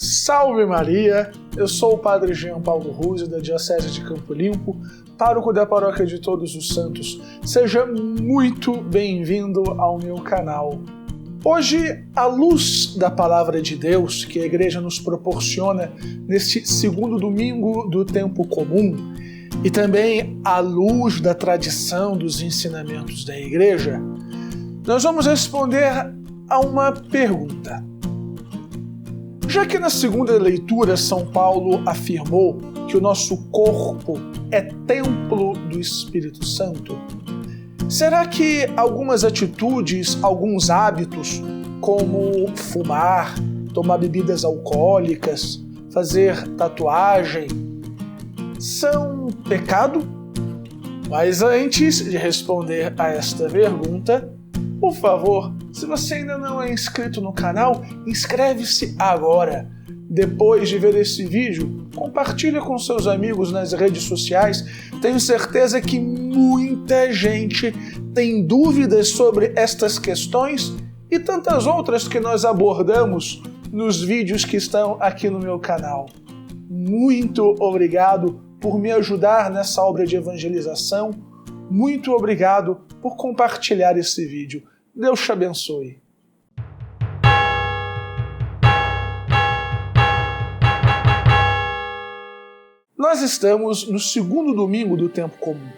Salve Maria! Eu sou o Padre Jean Paulo Ruse, da Diocese de Campo Limpo, pároco da Paróquia de Todos os Santos. Seja muito bem-vindo ao meu canal. Hoje, à luz da Palavra de Deus que a Igreja nos proporciona neste segundo domingo do tempo comum, e também à luz da tradição dos ensinamentos da Igreja, nós vamos responder a uma pergunta. Já que na segunda leitura São Paulo afirmou que o nosso corpo é templo do Espírito Santo, será que algumas atitudes, alguns hábitos, como fumar, tomar bebidas alcoólicas, fazer tatuagem, são pecado? Mas antes de responder a esta pergunta, por favor, se você ainda não é inscrito no canal, inscreve-se agora. Depois de ver esse vídeo, compartilhe com seus amigos nas redes sociais. Tenho certeza que muita gente tem dúvidas sobre estas questões e tantas outras que nós abordamos nos vídeos que estão aqui no meu canal. Muito obrigado por me ajudar nessa obra de evangelização. Muito obrigado por compartilhar esse vídeo. Deus te abençoe. Nós estamos no segundo domingo do tempo comum.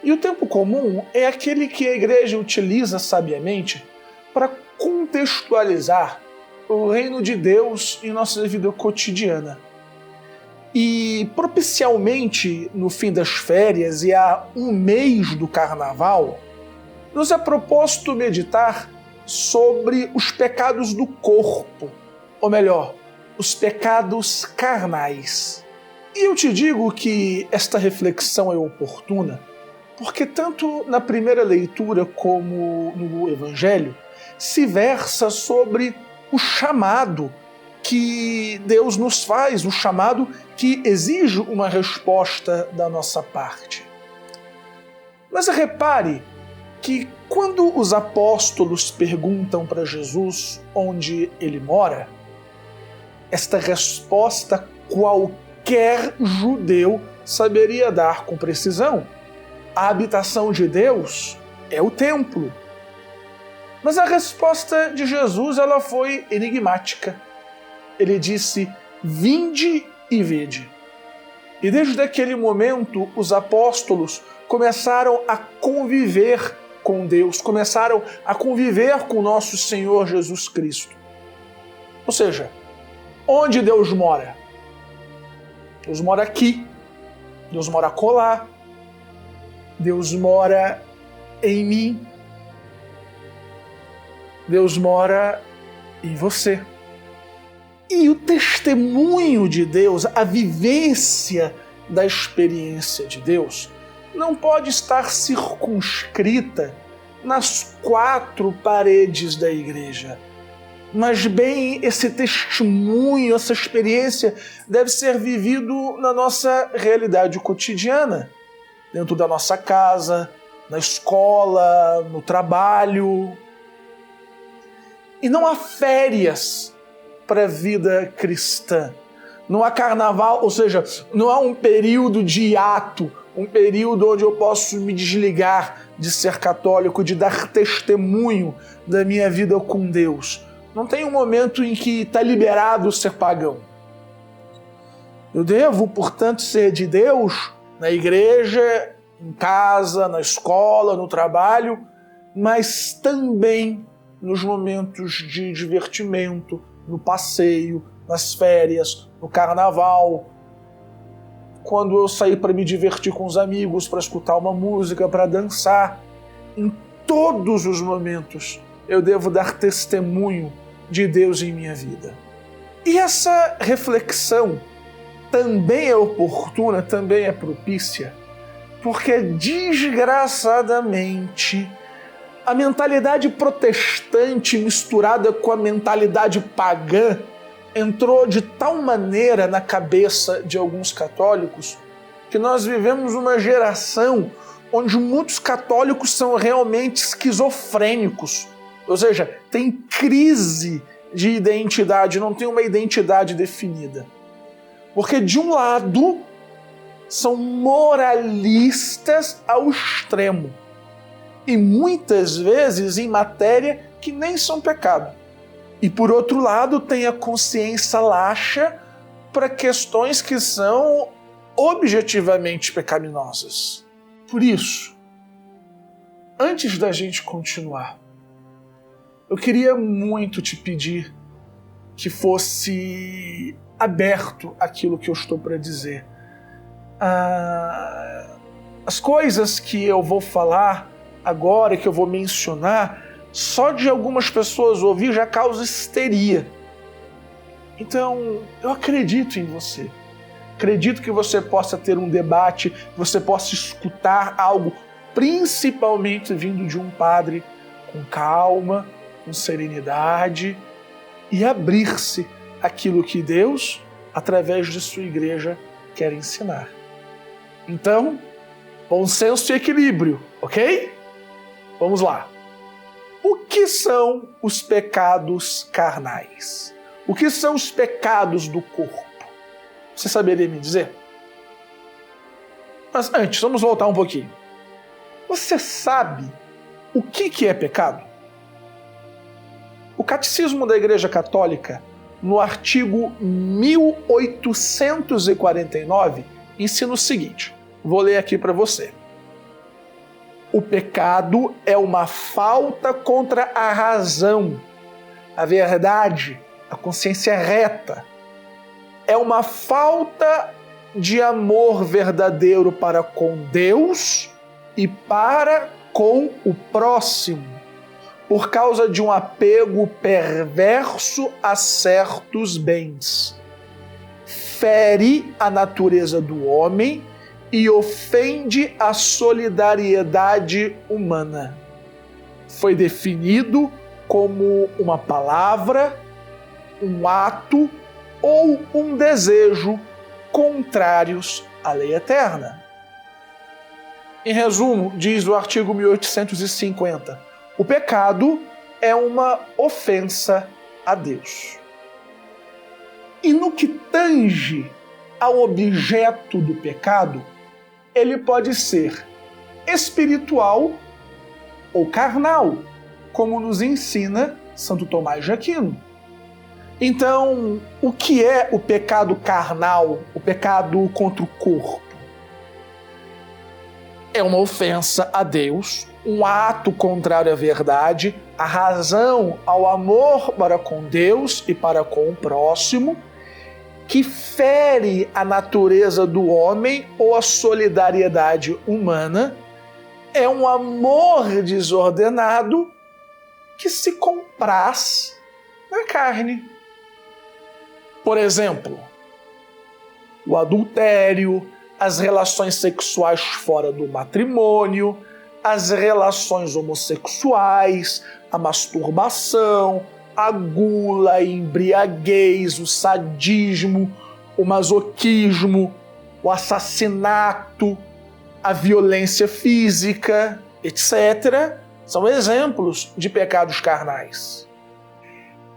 E o tempo comum é aquele que a Igreja utiliza sabiamente para contextualizar o reino de Deus em nossa vida cotidiana. E propicialmente no fim das férias e há um mês do Carnaval, nos é proposto meditar sobre os pecados do corpo, ou melhor, os pecados carnais. E eu te digo que esta reflexão é oportuna, porque tanto na primeira leitura como no Evangelho se versa sobre o chamado que Deus nos faz, o chamado que exige uma resposta da nossa parte. Mas repare que quando os apóstolos perguntam para Jesus onde ele mora, esta resposta qualquer judeu saberia dar com precisão. A habitação de Deus é o templo. Mas a resposta de Jesus ela foi enigmática. Ele disse: vinde e vede. E desde aquele momento os apóstolos começaram a conviver com Deus, começaram a conviver com nosso Senhor Jesus Cristo. Ou seja, onde Deus mora? Deus mora aqui, Deus mora acolá, Deus mora em mim, Deus mora em você. E o testemunho de Deus, a vivência da experiência de Deus, não pode estar circunscrita nas quatro paredes da igreja. Mas bem, esse testemunho, essa experiência deve ser vivido na nossa realidade cotidiana, dentro da nossa casa, na escola, no trabalho. E não há férias para a vida cristã. Não há carnaval, ou seja, não há um período de hiato, um período onde eu posso me desligar de ser católico, de dar testemunho da minha vida com Deus. Não tem um momento em que está liberado ser pagão. Eu devo, portanto, ser de Deus na igreja, em casa, na escola, no trabalho, mas também nos momentos de divertimento, no passeio, nas férias, no carnaval, quando eu sair para me divertir com os amigos, para escutar uma música, para dançar. Em todos os momentos eu devo dar testemunho de Deus em minha vida. E essa reflexão também é oportuna, também é propícia, porque desgraçadamente a mentalidade protestante misturada com a mentalidade pagã entrou de tal maneira na cabeça de alguns católicos que nós vivemos uma geração onde muitos católicos são realmente esquizofrênicos, ou seja, tem crise de identidade, não tem uma identidade definida. Porque, de um lado, são moralistas ao extremo. E muitas vezes em matéria que nem são pecado. E, por outro lado, tem a consciência laxa para questões que são objetivamente pecaminosas. Por isso, antes da gente continuar, eu queria muito te pedir que fosse aberto aquilo que eu estou para dizer. As coisas que eu vou falar agora, que eu vou mencionar, só de algumas pessoas ouvir já causa histeria. Então, eu acredito em você. Acredito que você possa ter um debate, que você possa escutar algo, principalmente vindo de um padre, com calma, com serenidade, e abrir-se àquilo que Deus, através de sua igreja, quer ensinar. Então, bom senso e equilíbrio, ok? Vamos lá. O que são os pecados carnais? O que são os pecados do corpo? Você saberia me dizer? Mas antes, vamos voltar um pouquinho. Você sabe o que é pecado? O Catecismo da Igreja Católica, no artigo 1849, ensina o seguinte. Vou ler aqui para você. O pecado é uma falta contra a razão, a verdade, a consciência reta. É uma falta de amor verdadeiro para com Deus e para com o próximo, por causa de um apego perverso a certos bens. Fere a natureza do homem e ofende a solidariedade humana. Foi definido como uma palavra, um ato ou um desejo contrários à lei eterna. Em resumo, diz o artigo 1850, o pecado é uma ofensa a Deus. E no que tange ao objeto do pecado, ele pode ser espiritual ou carnal, como nos ensina Santo Tomás de Aquino. Então, o que é o pecado carnal, o pecado contra o corpo? É uma ofensa a Deus, um ato contrário à verdade, à razão, ao amor para com Deus e para com o próximo, que fere a natureza do homem ou a solidariedade humana, é um amor desordenado que se compraz na carne. Por exemplo, o adultério, as relações sexuais fora do matrimônio, as relações homossexuais, a masturbação, a gula, a embriaguez, o sadismo, o masoquismo, o assassinato, a violência física, etc., são exemplos de pecados carnais.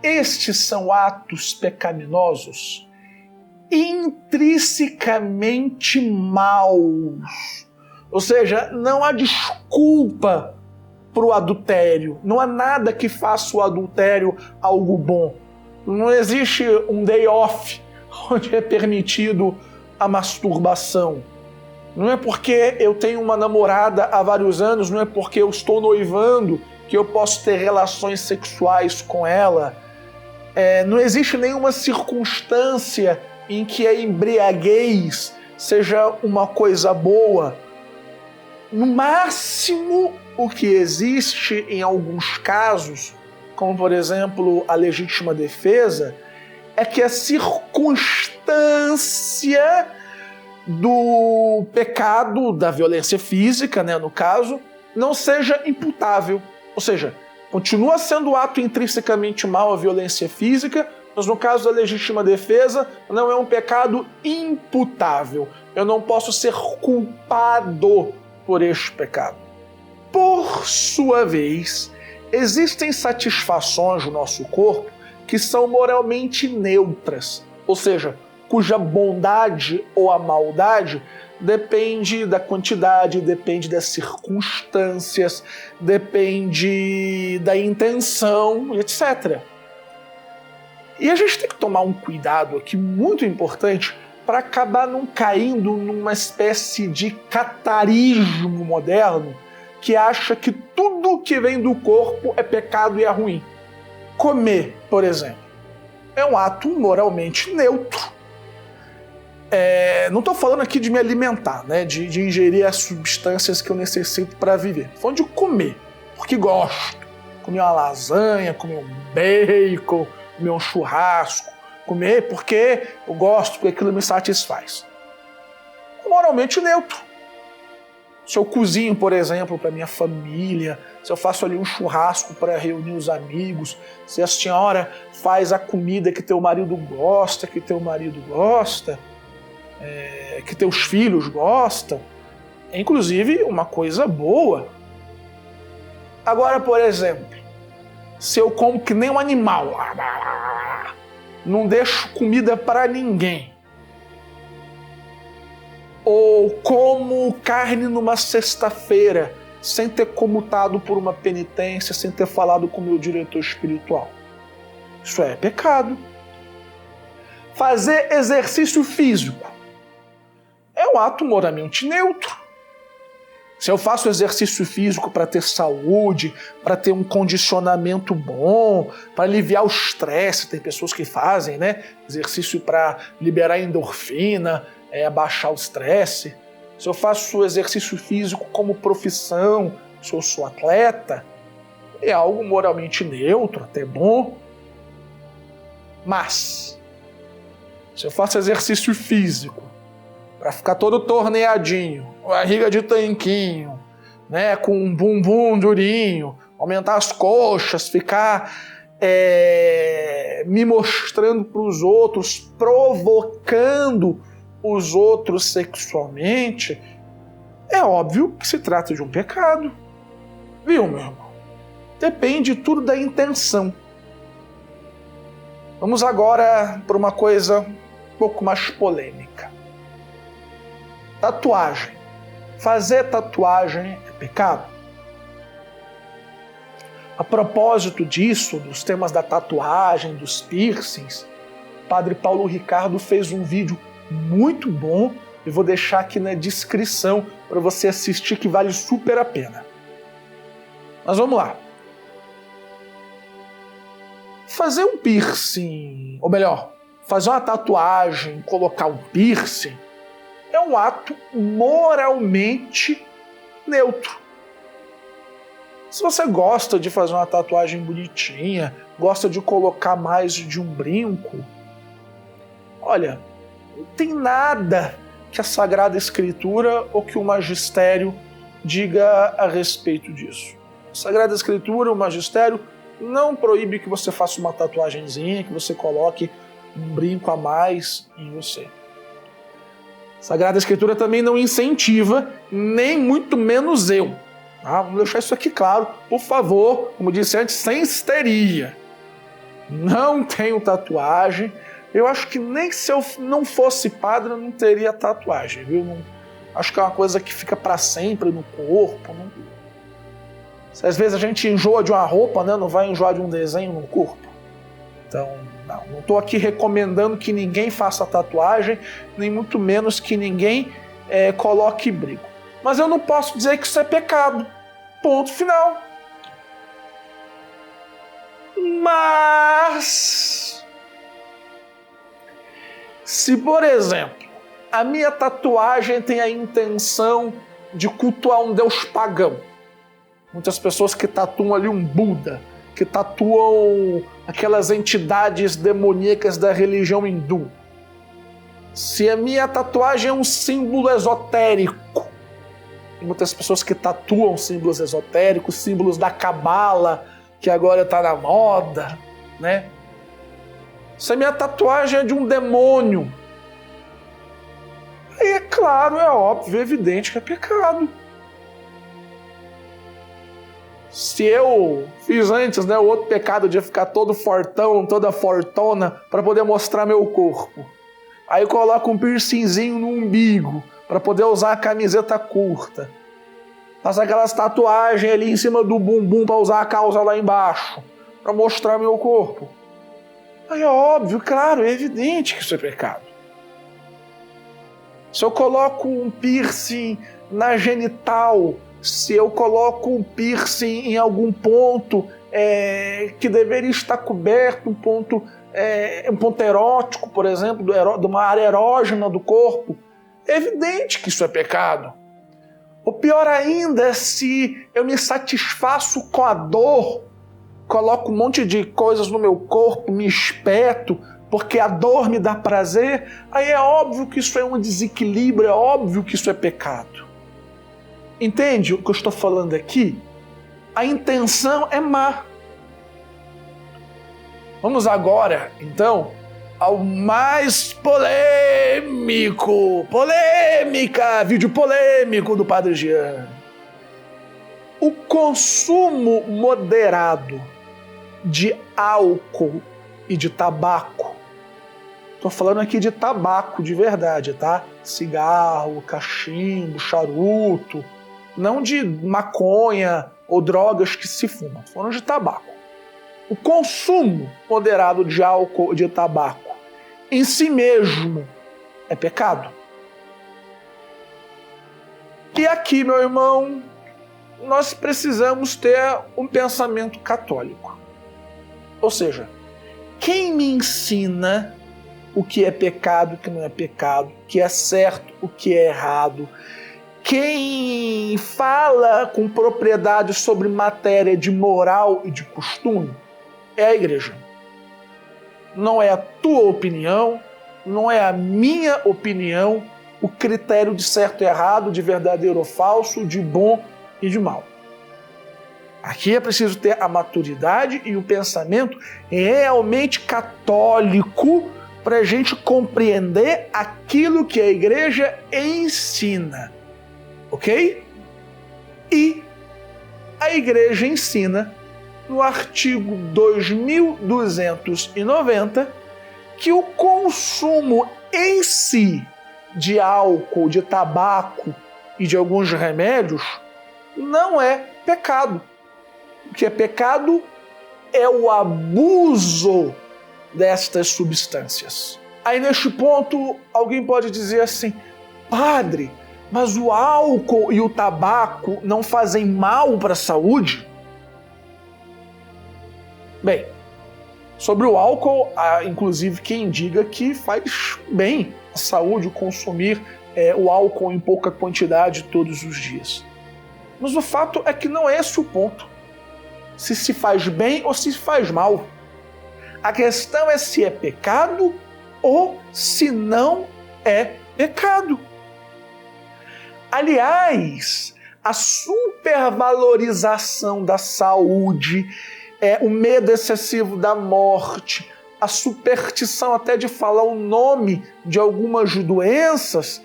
Estes são atos pecaminosos intrinsecamente maus. Ou seja, não há desculpa para o adultério. Não há nada que faça o adultério algo bom. Não existe um day off onde é permitido a masturbação. Não é porque eu tenho uma namorada há vários anos, não é porque eu estou noivando que eu posso ter relações sexuais com ela. Não existe nenhuma circunstância em que a embriaguez seja uma coisa boa. No máximo, o que existe em alguns casos, como por exemplo a legítima defesa, é que a circunstância do pecado, da violência física, no caso, não seja imputável. Ou seja, continua sendo ato intrinsecamente mau a violência física, mas no caso da legítima defesa, não é um pecado imputável. Eu não posso ser culpado por este pecado. Por sua vez, existem satisfações do nosso corpo que são moralmente neutras, ou seja, cuja bondade ou a maldade depende da quantidade, depende das circunstâncias, depende da intenção, etc. E a gente tem que tomar um cuidado aqui muito importante para acabar não caindo numa espécie de catarismo moderno que acha que tudo que vem do corpo é pecado e é ruim. Comer, por exemplo, é um ato moralmente neutro. Não estou falando aqui de me alimentar, né? de ingerir as substâncias que eu necessito para viver. Estou falando de comer, porque gosto. Comer uma lasanha, comer um bacon, comer um churrasco. Comer porque eu gosto, porque aquilo me satisfaz. É moralmente neutro. Se eu cozinho, por exemplo, para minha família, se eu faço ali um churrasco para reunir os amigos, se a senhora faz a comida que teu marido gosta, que teus filhos gostam, é inclusive uma coisa boa. Agora, por exemplo, se eu como que nem um animal, não deixo comida para ninguém, ou como carne numa sexta-feira, sem ter comutado por uma penitência, sem ter falado com o meu diretor espiritual. Isso é pecado. Fazer exercício físico é um ato moralmente neutro. Se eu faço exercício físico para ter saúde, para ter um condicionamento bom, para aliviar o estresse, tem pessoas que fazem, né? Exercício para liberar endorfina, abaixar o estresse. Se eu faço exercício físico como profissão, se eu sou atleta, é algo moralmente neutro, até bom. Mas, se eu faço exercício físico para ficar todo torneadinho, barriga de tanquinho, né, com um bumbum durinho, aumentar as coxas, ficar me mostrando para os outros, provocando os outros sexualmente, é óbvio que se trata de um pecado. Viu, meu irmão? Depende tudo da intenção. Vamos agora para uma coisa um pouco mais polêmica. Tatuagem. Fazer tatuagem é pecado? A propósito disso, dos temas da tatuagem, dos piercings, o Padre Paulo Ricardo fez um vídeo muito bom, eu vou deixar aqui na descrição para você assistir, que vale super a pena. Mas vamos lá. Fazer um piercing, ou melhor, fazer uma tatuagem, colocar um piercing, é um ato moralmente neutro. Se você gosta de fazer uma tatuagem bonitinha, gosta de colocar mais de um brinco, olha, não tem nada que a Sagrada Escritura ou que o magistério diga a respeito disso. A Sagrada Escritura, o magistério, não proíbe que você faça uma tatuagenzinha, que você coloque um brinco a mais em você. A Sagrada Escritura também não incentiva, nem muito menos eu. Vamos deixar isso aqui claro, por favor, como disse antes, sem histeria. Não tenho tatuagem. Eu acho que nem se eu não fosse padre eu não teria tatuagem, viu? Não, acho que é uma coisa que fica para sempre no corpo. Não. Se às vezes a gente enjoa de uma roupa, né? Não vai enjoar de um desenho no corpo. Então, não estou aqui recomendando que ninguém faça tatuagem, nem muito menos que ninguém coloque brinco. Mas eu não posso dizer que isso é pecado. Ponto final. Mas, se, por exemplo, a minha tatuagem tem a intenção de cultuar um deus pagão, muitas pessoas que tatuam ali um Buda, que tatuam aquelas entidades demoníacas da religião hindu. Se a minha tatuagem é um símbolo esotérico, tem muitas pessoas que tatuam símbolos esotéricos, símbolos da cabala, que agora está na moda, né? Se a minha tatuagem é de um demônio, aí é claro, é óbvio, é evidente que é pecado. Se eu fiz antes, né, o outro pecado de ficar todo fortão, toda fortona, para poder mostrar meu corpo. Aí eu coloco um piercingzinho no umbigo, para poder usar a camiseta curta. Faço aquelas tatuagens ali em cima do bumbum para usar a calça lá embaixo, para mostrar meu corpo. Aí é óbvio, claro, é evidente que isso é pecado. Se eu coloco um piercing na genital, se eu coloco um piercing em algum ponto que deveria estar coberto, um ponto erótico, por exemplo, de uma área erógena do corpo, é evidente que isso é pecado. O pior ainda é se eu me satisfaço com a dor, coloco um monte de coisas no meu corpo, me espeto, porque a dor me dá prazer, aí é óbvio que isso é um desequilíbrio, é óbvio que isso é pecado. Entende o que eu estou falando aqui? A intenção é má. Vamos agora, então, ao mais vídeo polêmico do Padre Jean. O consumo moderado de álcool e de tabaco. Estou falando aqui de tabaco de verdade, tá? Cigarro, cachimbo, charuto, não de maconha ou drogas que se fumam. Estou falando de tabaco. O consumo moderado de álcool e de tabaco em si mesmo é pecado. E aqui, meu irmão, nós precisamos ter um pensamento católico. Ou seja, quem me ensina o que é pecado, o que não é pecado, o que é certo, o que é errado, quem fala com propriedade sobre matéria de moral e de costume, é a igreja. Não é a tua opinião, não é a minha opinião, o critério de certo e errado, de verdadeiro ou falso, de bom e de mal. Aqui é preciso ter a maturidade e o pensamento realmente católico para a gente compreender aquilo que a igreja ensina. Ok? E a igreja ensina no artigo 2290 que o consumo em si de álcool, de tabaco e de alguns remédios não é pecado. O que é pecado é o abuso destas substâncias. Aí neste ponto alguém pode dizer assim: padre, mas o álcool e o tabaco não fazem mal para a saúde? Bem, sobre o álcool, há inclusive quem diga que faz bem à saúde consumir o álcool em pouca quantidade todos os dias. Mas o fato é que não é esse o ponto. Se faz bem ou se faz mal. A questão é se é pecado ou se não é pecado. Aliás, a supervalorização da saúde, o medo excessivo da morte, a superstição até de falar o nome de algumas doenças,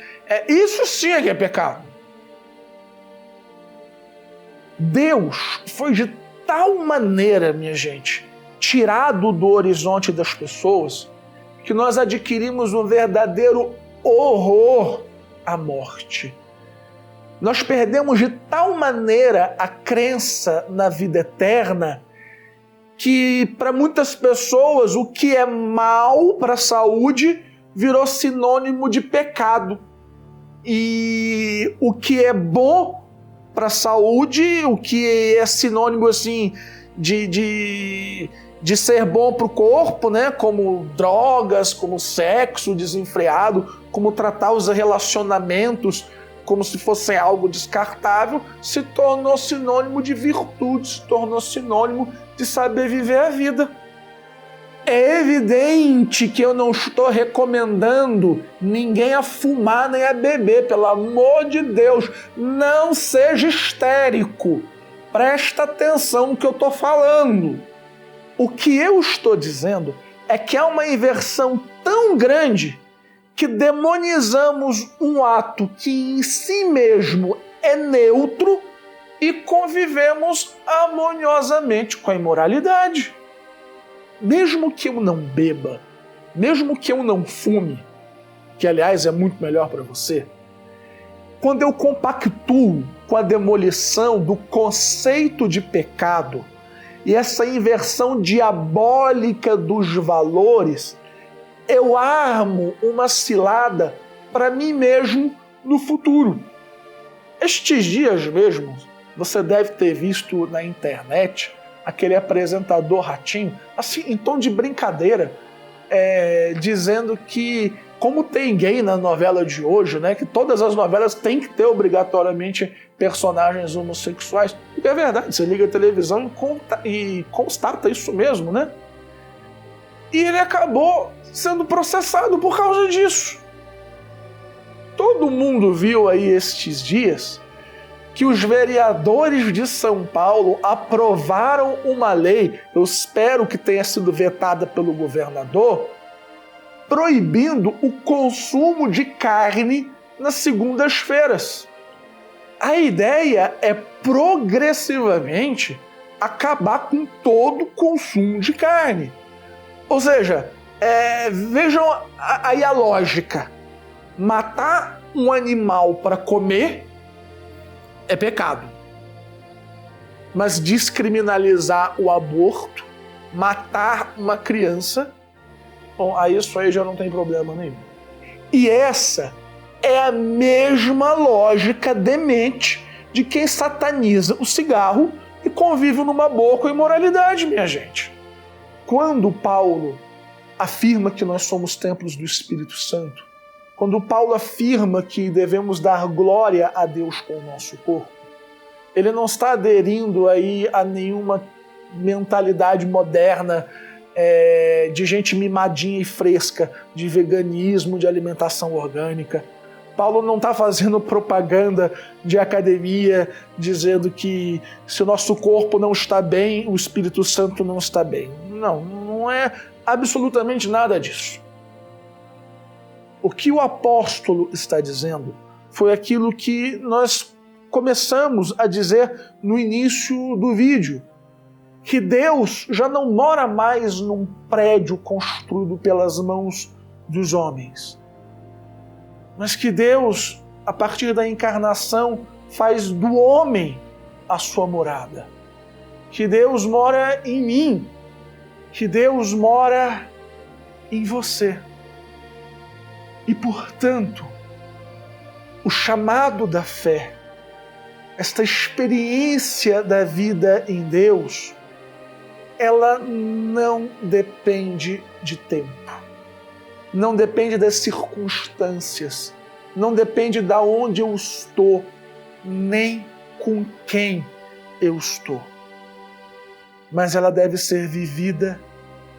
isso sim é que é pecado. Deus foi de tal maneira, minha gente, tirado do horizonte das pessoas, que nós adquirimos um verdadeiro horror à morte. Nós perdemos de tal maneira a crença na vida eterna que para muitas pessoas o que é mal para a saúde virou sinônimo de pecado. E o que é bom para a saúde, o que é sinônimo assim de ser bom para o corpo, né? Como drogas, como sexo desenfreado, como tratar os relacionamentos como se fosse algo descartável, se tornou sinônimo de virtude, se tornou sinônimo de saber viver a vida. É evidente que eu não estou recomendando ninguém a fumar nem a beber, pelo amor de Deus, não seja histérico, presta atenção no que eu estou falando. O que eu estou dizendo é que há uma inversão tão grande que demonizamos um ato que em si mesmo é neutro e convivemos harmoniosamente com a imoralidade. Mesmo que eu não beba, mesmo que eu não fume, que aliás é muito melhor para você, quando eu compactuo com a demolição do conceito de pecado e essa inversão diabólica dos valores, eu armo uma cilada para mim mesmo no futuro. Estes dias mesmo, você deve ter visto na internet aquele apresentador ratinho, assim, em tom de brincadeira, dizendo que, como tem gay na novela de hoje, né, que todas as novelas têm que ter obrigatoriamente personagens homossexuais. Porque é verdade, você liga a televisão e constata isso mesmo, né? E ele acabou sendo processado por causa disso. Todo mundo viu aí estes dias que os vereadores de São Paulo aprovaram uma lei, eu espero que tenha sido vetada pelo governador, proibindo o consumo de carne nas segundas-feiras. A ideia é progressivamente acabar com todo o consumo de carne. Ou seja, vejam aí a lógica. Matar um animal para comer é pecado. Mas descriminalizar o aborto, matar uma criança, bom, aí isso aí já não tem problema nenhum. E essa é a mesma lógica demente de quem sataniza o cigarro e convive numa boa com a imoralidade, minha gente. Quando Paulo afirma que nós somos templos do Espírito Santo, quando Paulo afirma que devemos dar glória a Deus com o nosso corpo, ele não está aderindo aí a nenhuma mentalidade moderna de gente mimadinha e fresca, de veganismo, de alimentação orgânica. Paulo não está fazendo propaganda de academia, dizendo que se o nosso corpo não está bem, o Espírito Santo não está bem. Não é absolutamente nada disso. O que o apóstolo está dizendo foi aquilo que nós começamos a dizer no início do vídeo, que Deus já não mora mais num prédio construído pelas mãos dos homens, mas que Deus, a partir da encarnação, faz do homem a sua morada. Que Deus mora em mim, que Deus mora em você. E, portanto, o chamado da fé, esta experiência da vida em Deus, ela não depende de tempo, não depende das circunstâncias, não depende de onde eu estou, nem com quem eu estou. Mas ela deve ser vivida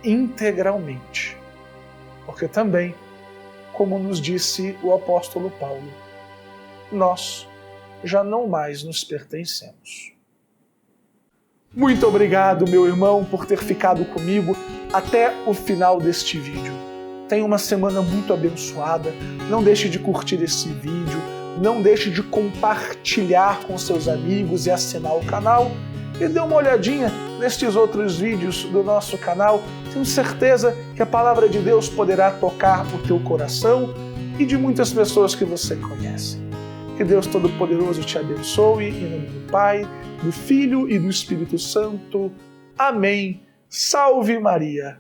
integralmente, porque também, como nos disse o apóstolo Paulo, nós já não mais nos pertencemos. Muito obrigado, meu irmão, por ter ficado comigo até o final deste vídeo. Tenha uma semana muito abençoada. Não deixe de curtir esse vídeo, não deixe de compartilhar com seus amigos e assinar o canal. E dê uma olhadinha nestes outros vídeos do nosso canal. Tenho certeza que a palavra de Deus poderá tocar o teu coração e de muitas pessoas que você conhece. Que Deus Todo-Poderoso te abençoe, em nome do Pai, do Filho e do Espírito Santo. Amém. Salve Maria!